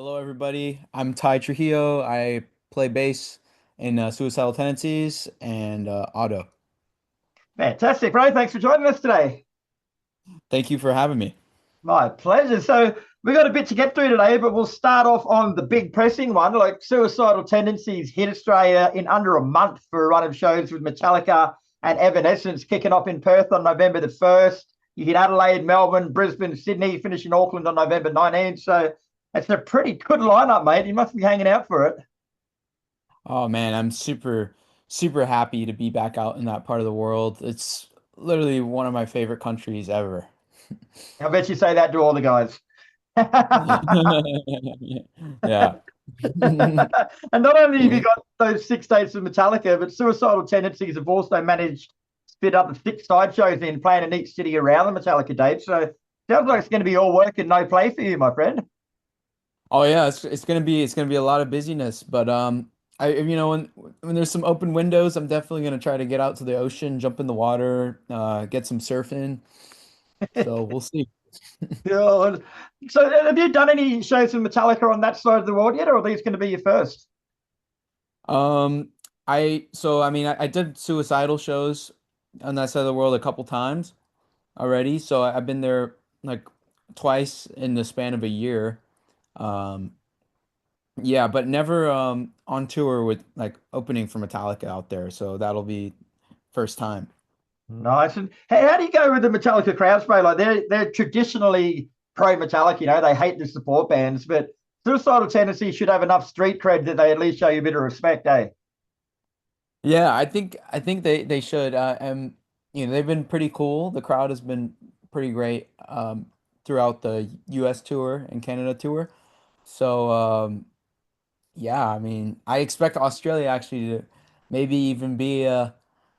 Hello, everybody. I'm Ty Trujillo. I play bass in Suicidal Tendencies and Auto. Fantastic, bro. Thanks for joining us today. Thank you for having me. My pleasure. So we got a bit to get through today, but we'll start off on the big pressing one. Like Suicidal Tendencies hit Australia in under a month for a run of shows with Metallica and Evanescence kicking off in Perth on November the 1st. You hit Adelaide, Melbourne, Brisbane, Sydney, finish in Auckland on November 19th. So it's a pretty good lineup, mate. You must be hanging out for it. Oh man, I'm super happy to be back out in that part of the world. It's literally one of my favorite countries ever. I bet you say that to all the guys. Yeah. And not only have you got those 6 dates of Metallica, but Suicidal Tendencies have also managed to spit up the 6 sideshows in playing in each city around the Metallica dates. So sounds like it's going to be all work and no play for you, my friend. Oh yeah, it's gonna be a lot of busyness, but when there's some open windows, I'm definitely gonna try to get out to the ocean, jump in the water, get some surfing. So we'll see. God. So have you done any shows with Metallica on that side of the world yet, or are these going to be your first? Um, I did suicidal shows on that side of the world a couple times already. So I've been there like twice in the span of a year. Um, yeah, but never on tour with like opening for Metallica out there. So that'll be first time. Nice. And how do you go with the Metallica crowd spray? Like they're traditionally pro Metallica, they hate the support bands, but Suicidal Tendencies should have enough street cred that they at least show you a bit of respect, eh? Yeah, I think they should. And they've been pretty cool. The crowd has been pretty great throughout the U.S. tour and Canada tour. So yeah, I mean, I expect Australia actually to maybe even be a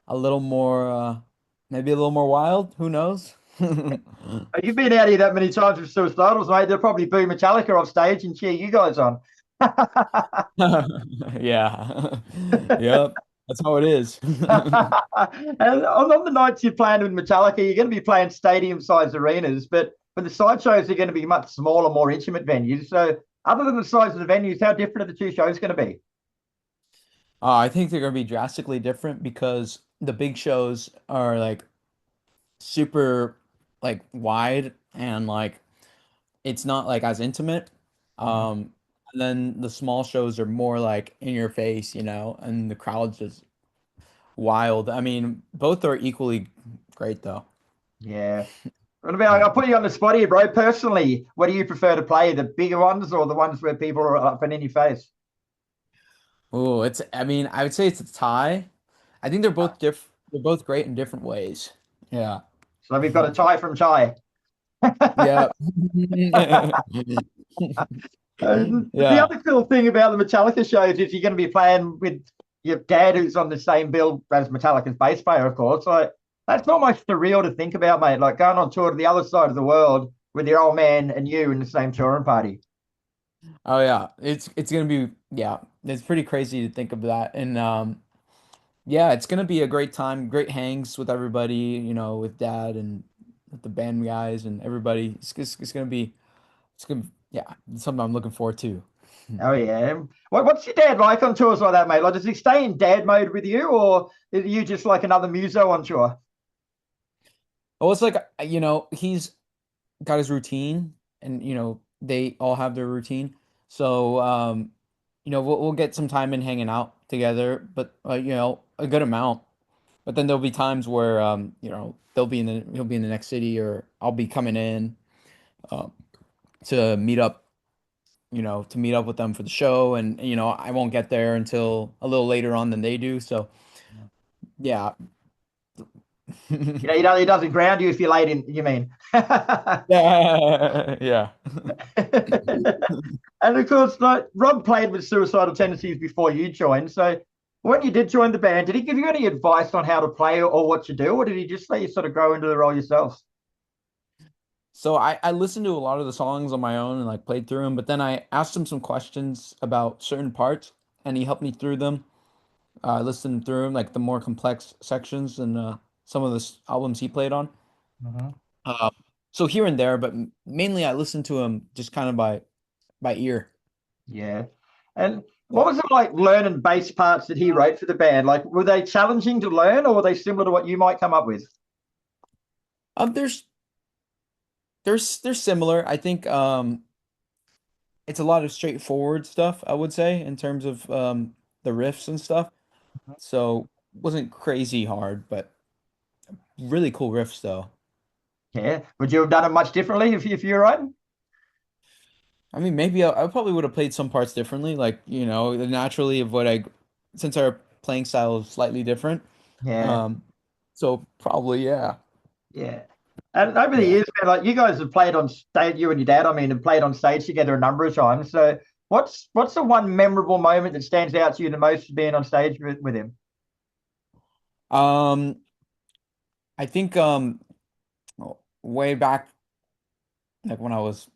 little more maybe a little more wild. Who knows? You've been out here that many times with Suicidals, mate. They'll probably boo Metallica off stage and cheer you guys on. Yeah. Yep. That's how it is. And on the nights you're playing with Metallica, you're going to be playing stadium-sized arenas, but for the side shows, they're going to be much smaller, more intimate venues. So, other than the size of the venues, how different are the two shows going to be? I think they're gonna be drastically different because the big shows are like super like wide and like it's not like as intimate. And then the small shows are more like in your face, and the crowd's just wild. I mean, both are equally great though. Yeah. What about, I'll put you on the spot here, bro. Personally, what do you prefer to play, the bigger ones or the ones where people are up and in your face? Oh, I mean, I would say it's a tie. I think they're both great in different ways. Yeah. So, we've got a tie from Chai. Yeah. The Yeah. other cool thing about the Metallica shows is you're going to be playing with your dad, who's on the same bill as Metallica's bass player, of course. Like that's almost surreal to think about, mate. Like going on tour to the other side of the world with your old man and you in the same touring party. Oh yeah. It's gonna be yeah, it's pretty crazy to think of that. And yeah, it's gonna be a great time, great hangs with everybody, with dad and with the band guys and everybody. It's gonna be it's gonna yeah, it's something I'm looking forward to. Oh yeah. What's your dad like on tours like that, mate? Like, does he stay in dad mode with you, or are you just like another muso on tour? Oh, it's like he's got his routine and they all have their routine. So we'll get some time in hanging out together, but a good amount. But then there'll be times where he'll be in the next city or I'll be coming in uh, to meet up, to meet up with them for the show and I won't get there until a little later on than they do. So yeah. He doesn't ground you if you're late in. You mean? Yeah. Yeah. And of course, like Rob played with Suicidal Tendencies before you joined. So when you did join the band, did he give you any advice on how to play or what to do, or did he just let you sort of grow into the role yourself? So I listened to a lot of the songs on my own and like played through them, but then I asked him some questions about certain parts and he helped me through them. I listened through them, like the more complex sections and some of the albums he played on. Mhm. Uh, so here and there, but mainly I listened to him just kind of by ear. Yeah. And what Yeah. was it like learning bass parts that he wrote for the band? Like, were they challenging to learn, or were they similar to what you might come up with? There's they're similar. I think it's a lot of straightforward stuff, I would say, in terms of the riffs and stuff. So wasn't crazy hard, but really cool riffs though. Yeah. Would you have done it much differently if you were writing? I mean, maybe I probably would have played some parts differently, like, naturally of what since our playing style is slightly different. Yeah. Um, so probably, yeah. Yeah. And over the Yeah. years, man, like you guys have played on stage, you and your dad, I mean, have played on stage together a number of times. So what's the one memorable moment that stands out to you the most being on stage with him? Um, I think way back, like when I was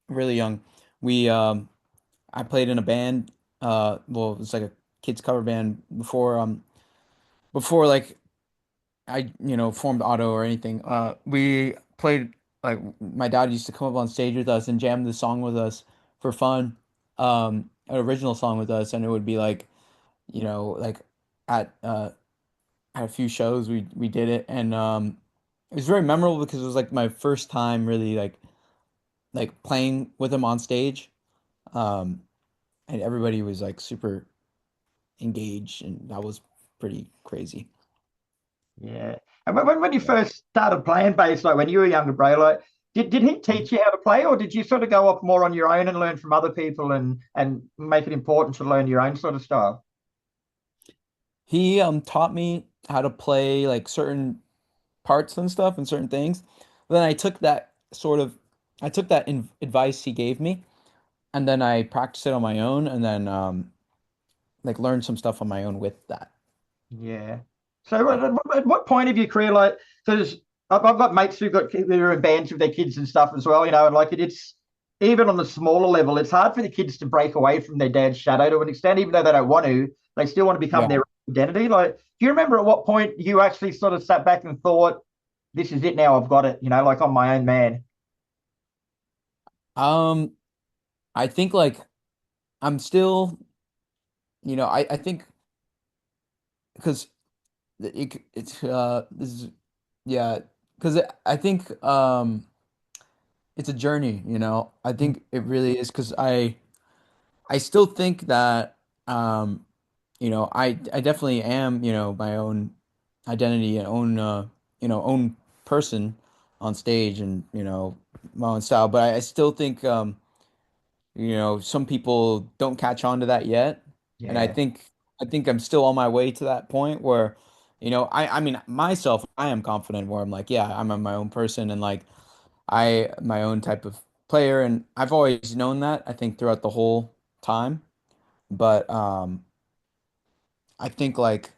really young, we I played in a band. Well, it was like a kids cover band before like I formed Auto or anything. We played, like, my dad used to come up on stage with us and jam the song with us for fun. An original song with us, and it would be like, like at at a few shows we did it, and it was very memorable because it was like my first time really like playing with him on stage. Um, and everybody was like super engaged, and that was pretty crazy. Yeah. And when you first started playing bass, like when you were younger, bro, like did he teach you how to play, or did you sort of go off more on your own and learn from other people and make it important to learn your own sort of style? He taught me how to play like certain parts and stuff and certain things. Then I took that in advice he gave me, and then I practiced it on my own, and then like learned some stuff on my own with that. Yeah. So Yeah. at what point of your career, like, because I've got mates who are in bands with their kids and stuff as well, and like it's even on the smaller level, it's hard for the kids to break away from their dad's shadow to an extent, even though they don't want to, they still want to become Yeah. their identity. Like, do you remember at what point you actually sort of sat back and thought, this is it now, I've got it, like I'm my own man? Um, I think like I'm still, I think because it's this is yeah, because I think it's a journey, I think it really is because I still think that I definitely am, my own identity and own person on stage, and my own style, but I still think some people don't catch on to that yet. And Yeah. I think I'm still on my way to that point where I mean myself, I am confident where I'm like, yeah, I'm my own person, and like my own type of player, and I've always known that, I think, throughout the whole time. But I think like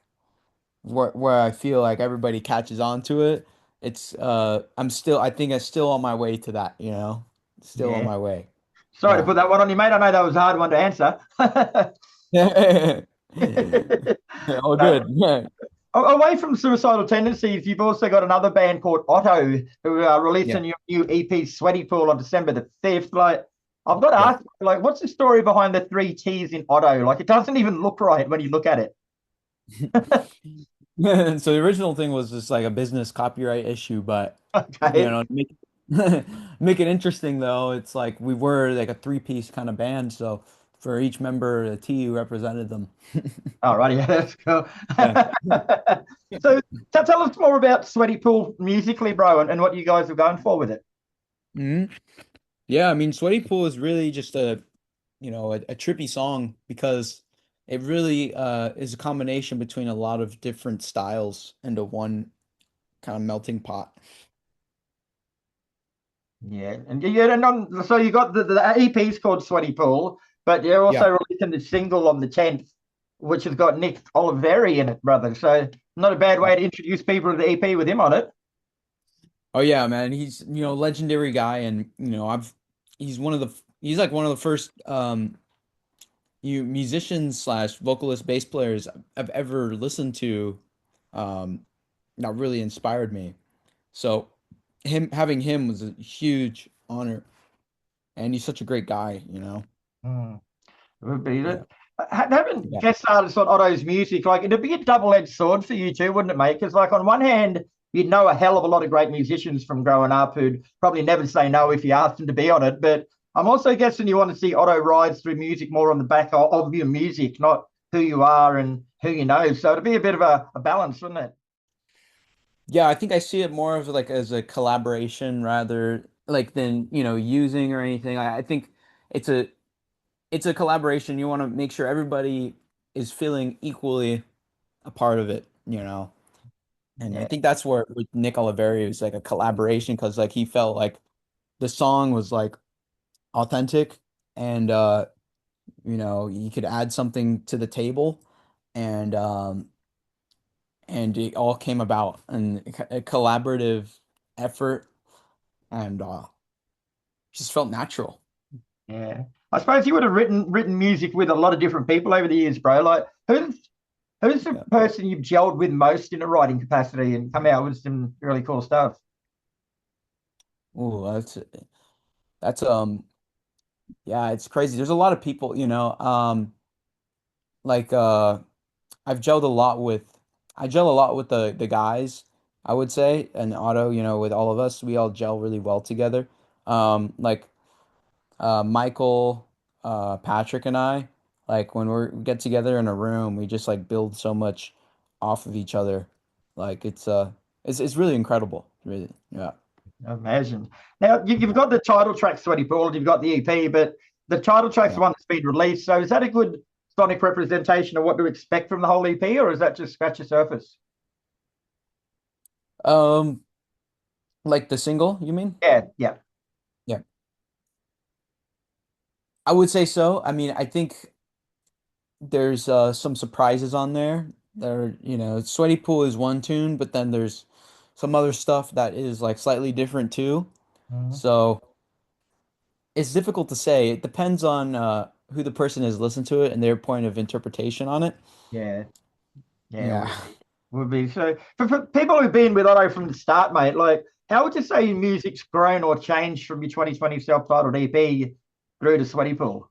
where I feel like everybody catches on to it, it's I think I'm still on my way to that, still on Yeah. my way. Sorry to Yeah. put that one on you, mate. I know that was a hard one to answer. All No, good. Yeah. away from Suicidal Tendencies, you've also got another band called OTTO who are Yeah. releasing your new EP Sweaty Pool on December the 5th. Like, I've got to Yeah. ask, like, what's the story behind the three T's in Otto? Like, it doesn't even look right when you look at it. So the original thing was just like a business copyright issue, but Okay. to make make it interesting though, it's like we were like a three-piece kind of band, so for each member, the TU represented them. All right. Yeah, that's cool. Yeah. So, tell us more about Sweaty Pool musically, bro, and what you guys are going for with it. Mhm. Yeah, I mean, Sweaty Pool is really just a trippy song because it really is a combination between a lot of different styles into one kind of melting pot. Yeah, and yeah, and so you got the EP's called Sweaty Pool, but you're Yeah. also releasing the single on the 10th, which has got Nick Oliveri in it, brother. So not a bad way to introduce people to the EP with him on it. Oh yeah, man. He's, legendary guy, and he's like one of the first musicians slash vocalist bass players I've ever listened to, um that really inspired me. So having him was a huge honor, and he's such a great guy. Mm. Would be Yeah. that. Having Yeah. guest artists on Otto's music, like it'd be a double-edged sword for you too, wouldn't it, mate? Because like on one hand, you'd know a hell of a lot of great musicians from growing up who'd probably never say no if you asked them to be on it. But I'm also guessing you want to see Otto rise through music more on the back of your music, not who you are and who you know. So it'd be a bit of a balance, wouldn't it? Yeah, I think I see it more of like as a collaboration rather like than, using or anything. I think it's a it's a collaboration. You want to make sure everybody is feeling equally a part of it. And I Yeah, think that's where with Nick Oliveri it was like a collaboration because like he felt like the song was like authentic and you could add something to the table and it all came about in a collaborative effort and just felt natural. yeah. I suppose you would have written music with a lot of different people over the years, bro. Like who's the Yeah. person you've gelled with most in a writing capacity and come out with some really cool stuff? Ooh, that's yeah, it's crazy. There's a lot of people, like I've gelled a lot with I gel a lot with the guys, I would say, and Otto, with all of us, we all gel really well together. Like Michael, Patrick and I, like when we get together in a room, we just like build so much off of each other. Like it's really incredible. Really. Yeah. I imagine. Now you've got the title track Sweaty Paul, you've got the EP, but the title track's Yeah. the one that's been released. So is that a good sonic representation of what to expect from the whole EP, or is that just scratch the surface? Um, like the single, you mean? Yeah, yeah. Yeah. I would say so. I mean, I think there's some surprises on there. Sweaty Pool is one tune, but then there's some other stuff that is like slightly different too. Mhm. So it's difficult to say. It depends on who the person is listening to it and their point of interpretation on it. Yeah, yeah, Yeah. would be. So for people who've been with Otto from the start, mate, like how would you say your music's grown or changed from your 2020 self-titled EP through to Sweaty Pool?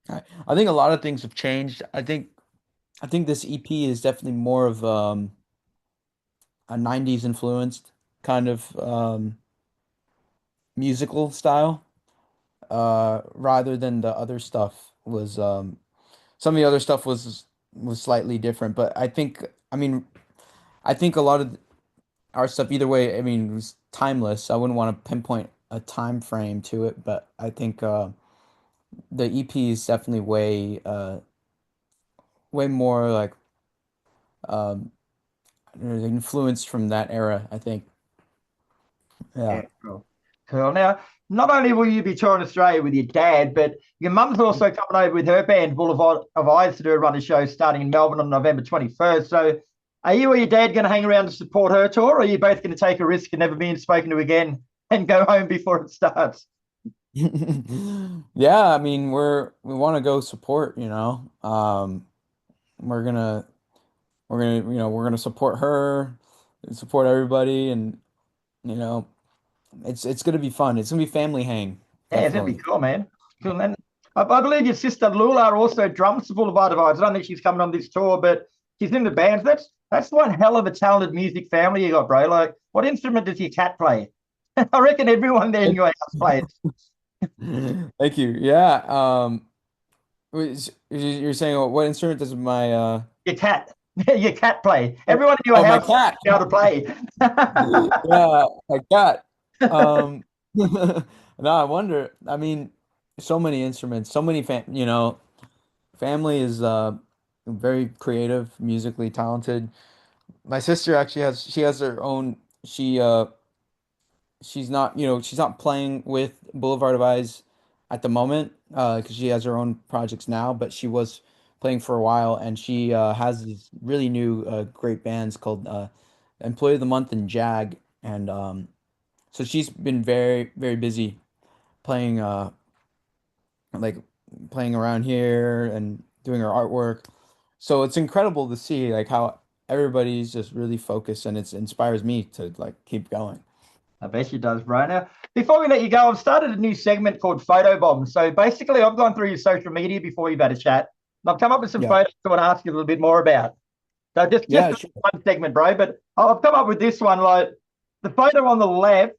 I think a lot of things have changed. I think this EP is definitely more of a 90s influenced kind of musical style rather than the other stuff was some of the other stuff was slightly different, but I think a lot of our stuff either way, I mean, it was timeless. I wouldn't want to pinpoint a time frame to it, but I think the EP is definitely way more like um influenced from that era, I think. Yeah, Yeah. cool. Cool. Now, not only will you be touring Australia with your dad, but your mum's also coming over with her band, BLVD of Eyes, to do a run of shows starting in Melbourne on November 21st. So, are you or your dad going to hang around to support her tour, or are you both going to take a risk and never being spoken to again and go home before it starts? Yeah, I mean, we want to go support, we're gonna we're gonna support her, and support everybody, and you know, it's gonna be fun. It's gonna be family hang, Yeah, that'd be definitely. cool, man. Cool. And I believe your sister Lullah also drums the BLVD of Eyes. I don't think she's coming on this tour, but she's in the band. That's one hell of a talented music family you got, bro. Like, what instrument does your cat play? I reckon everyone there in your house plays. Thank you. Yeah. You're saying what instrument does my Your cat, your cat play. Everyone in your my house cat. be able to play. Yeah, my cat. Um, no, I wonder. I mean, so many instruments, so many family is very creative, musically talented. My sister actually she has her own she's not playing with Boulevard of Eyes at the moment because she has her own projects now, but she was playing for a while and she has these really new great bands called Employee of the Month and Jag and so she's been very very busy playing like playing around here and doing her artwork. So it's incredible to see like how everybody's just really focused and it inspires me to like keep going. I bet she does, bro. Now, before we let you go, I've started a new segment called Photo Bomb. So basically, I've gone through your social media before you've had a chat. And I've come up with some Yeah. photos I want to ask you a little bit more about. So just Yeah, sure. one segment, bro. But I've come up with this one. Like the photo on the left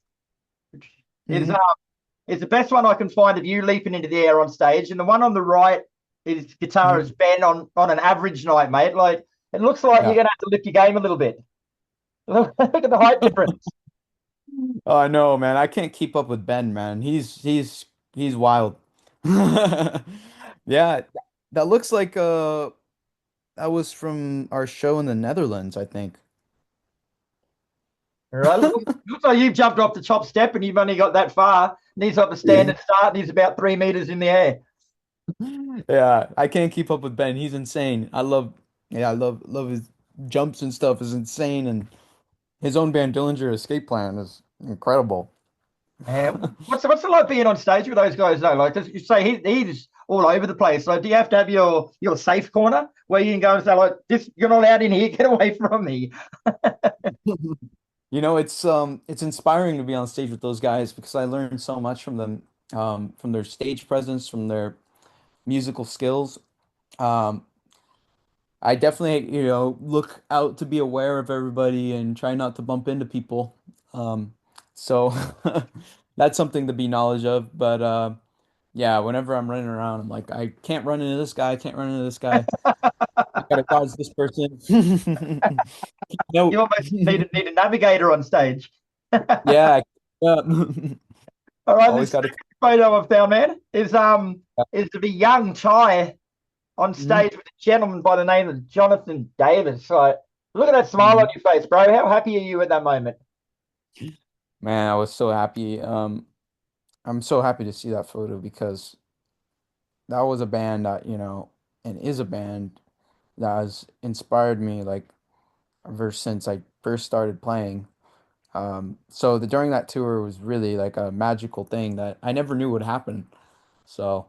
is Hmm. is the best one I can find of you leaping into the air on stage, and the one on the right is Hmm. guitarist Ben on an average night, mate. Like it looks like you're Yeah. gonna have to lift your game a little bit. Look at the height difference. Oh, I know, man. I can't keep up with Ben, man. He's wild. Yeah, that looks like that was from our show in the Netherlands, I think. All right, looks like you've jumped off the top step and you've only got that far. And he's off the standard start and he's about 3 meters in the air. Yeah, I can't keep up with Ben. He's insane. Yeah, I love his jumps and stuff is insane, and his own band Dillinger Escape Plan is incredible. What's it like being on stage with those guys though? Like, does you say he's all over the place? Like, do you have to have your safe corner where you can go and say like, this you're not allowed in here, get away from me? It's inspiring to be on stage with those guys because I learned so much from them, from their stage presence, from their musical skills. Um, I definitely, look out to be aware of everybody and try not to bump into people. So that's something to be knowledge of. But yeah, whenever I'm running around, I'm like, I can't run into this guy, I can't run into this guy. I gotta dodge this person. You Nope. almost need a navigator on stage. Yeah. Yeah. All right, Always this gotta. photo I've found, man, is to be young Ty on Mhm. stage with a gentleman by the name of Jonathan Davis. Like, look at that smile on Mhm. your face, bro. How happy are you at that moment? Man, I was so happy. I'm so happy to see that photo because that was a band that, and is a band that has inspired me like ever since I first started playing. So during that tour was really like a magical thing that I never knew would happen. So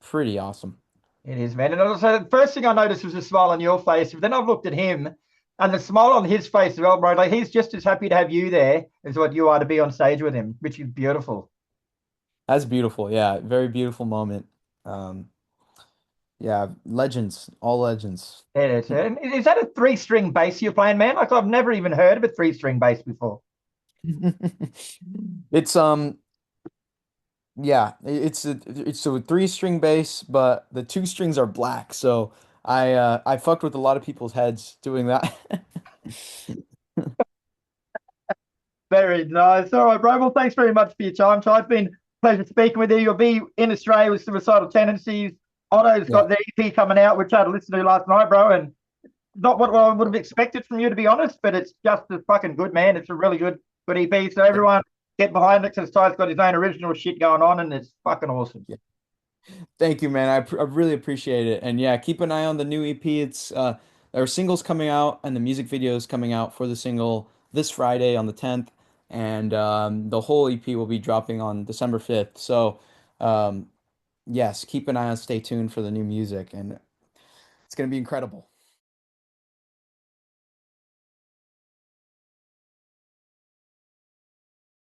pretty awesome. It is, man. And also, the first thing I noticed was a smile on your face. But then I've looked at him and the smile on his face as well, bro. Like, he's just as happy to have you there as what you are to be on stage with him, which is beautiful. That's beautiful. Yeah, very beautiful moment. Um, yeah, legends, all legends. It is. And is that a three-string bass you're playing, man? Like, I've never even heard of a three-string bass before. It's yeah, it's a three-string bass, but the two strings are black. So I fucked with a lot of people's heads doing that. Very nice. All right, bro. Well, thanks very much for your time, Ty. It's been a pleasure speaking with you. You'll be in Australia with Suicidal Tendencies. Otto's Yeah. got the EP coming out, which I had to listen to last night, bro. And not what I would have expected from you, to be honest, but it's just as fucking good, man. It's a really good EP. So everyone get behind it because Ty's got his own original shit going on, and it's fucking awesome. Yeah. Thank you, man. I really appreciate it. And yeah, keep an eye on the new EP. There are singles coming out and the music video is coming out for the single this Friday on the 10th. And the whole EP will be dropping on December 5th. So yes, keep an eye on, stay tuned for the new music, and it's gonna be incredible.